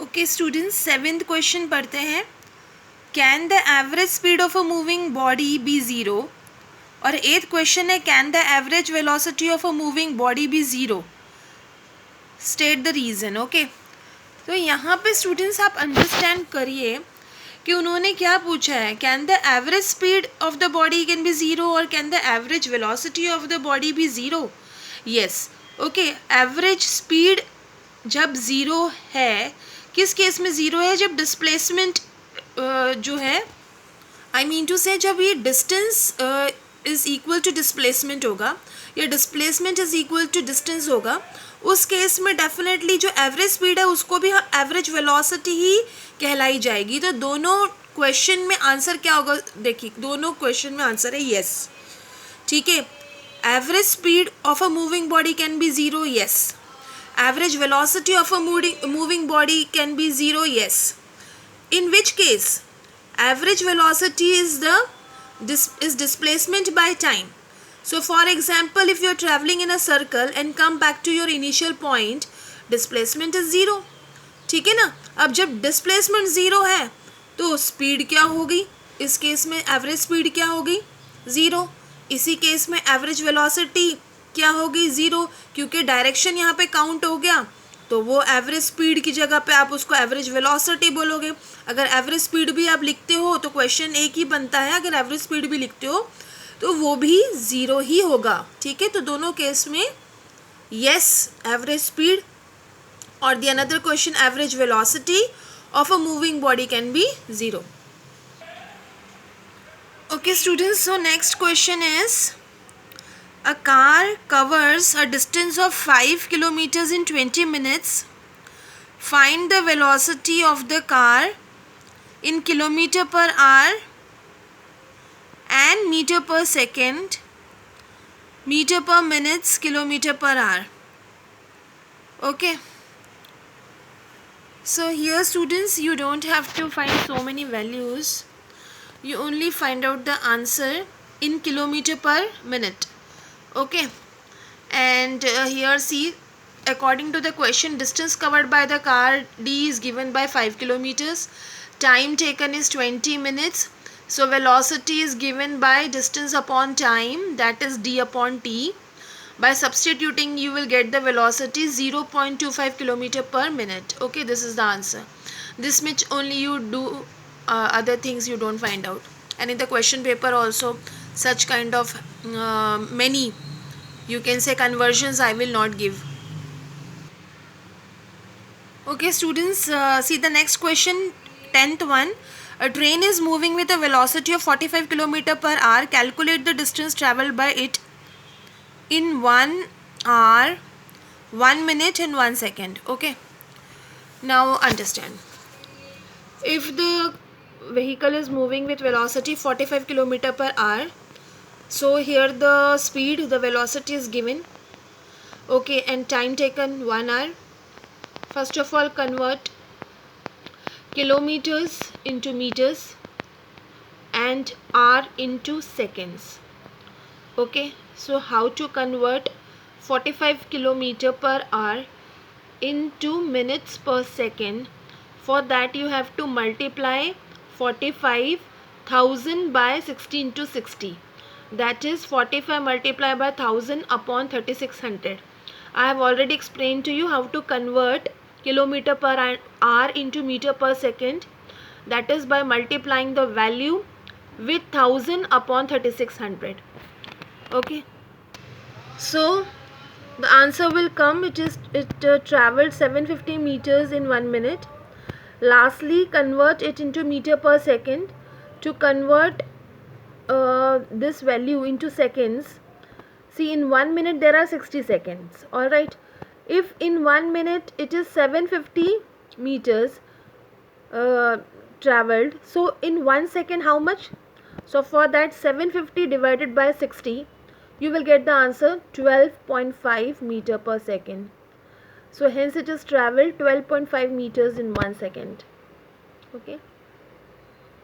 Okay students, seventh question पढ़ते हैं. Can the average speed of a moving body be zero. और eighth question है, can the average velocity of a moving body be zero. State the reason. Okay, तो यहाँ पे students आप understand करिए कि उन्होंने क्या पूछा है. Can the average speed of the body can be zero और can the average velocity of the body be zero. Yes. Okay, average speed जब ज़ीरो है, किस केस में ज़ीरो है, जब डिस्प्लेसमेंट जो है, आई मीन टू से जब ये distance is equal to displacement होगा या displacement is equal to distance होगा, उस केस में डेफिनेटली जो एवरेज स्पीड है उसको भी एवरेज वेलोसिटी ही कहलाई जाएगी. तो दोनों क्वेश्चन में आंसर क्या होगा, देखिए दोनों क्वेश्चन में आंसर है येस. ठीक है. Average speed of a moving body can be zero. Yes. Average velocity of a moving body can be zero. Yes. In which case average velocity is displacement by time. So for example, if you are traveling in a circle and come back to your initial point, displacement is zero. ठीक है ना. अब जब displacement zero है तो speed क्या होगी, इस केस में एवरेज स्पीड क्या होगी, ज़ीरो. इसी केस में एवरेज वेलोसिटी क्या होगी, ज़ीरो, क्योंकि डायरेक्शन यहाँ पे काउंट हो गया. तो वो एवरेज स्पीड की जगह पे आप उसको एवरेज वेलोसिटी बोलोगे. अगर एवरेज स्पीड भी आप लिखते हो तो क्वेश्चन एक ही बनता है. अगर एवरेज स्पीड भी लिखते हो तो वो भी ज़ीरो ही होगा. ठीक है. तो दोनों केस में येस एवरेज स्पीड और the another question average velocity of a moving body can be zero. Okay students, so next question is a car covers a distance of 5 kilometers in 20 minutes. Find the velocity of the car in kilometer per hour and meter per second, meter per minutes, kilometer per hour. Okay. So here students, you don't have to find so many values. You only find out the answer in kilometer per minute. Okay, and here see, according to the question, distance covered by the car D is given by 5 kilometers, time taken is 20 minutes. So velocity is given by distance upon time, that is D upon T. By substituting you will get the velocity 0.25 kilometer per minute. Okay, this is the answer. This much only you do, other things you don't find out. And in the question paper also such kind of many, you can say, conversions I will not give. Okay students, see the next question, 10th one. A train is moving with a velocity of 45 km per hour. Calculate the distance traveled by it in 1 hour, 1 minute and 1 second. Okay, now understand. If the vehicle is moving with velocity 45 km per hour, so here the speed, the velocity is given. Okay, and time taken 1 hour. First of all, convert kilometers into meters and hour into seconds. Okay, so how to convert 45 km per hour into minutes per second? For that you have to multiply 45,000 by 16 to 60. That is 45 multiplied by 1000 upon 3600. I have already explained to you how to convert kilometer per hour into meter per second. That is by multiplying the value with 1000 upon 3600. Okay, so the answer will come. It traveled 750 meters in 1 minute. Lastly, convert it into meter per second. To convert this value into seconds, see, in 1 minute there are 60 seconds. Alright, if in 1 minute it is 750 meters traveled, so in 1 second how much? So for that, 750 divided by 60, you will get the answer 12.5 meter per second. So hence it is traveled 12.5 meters in 1 second. Okay.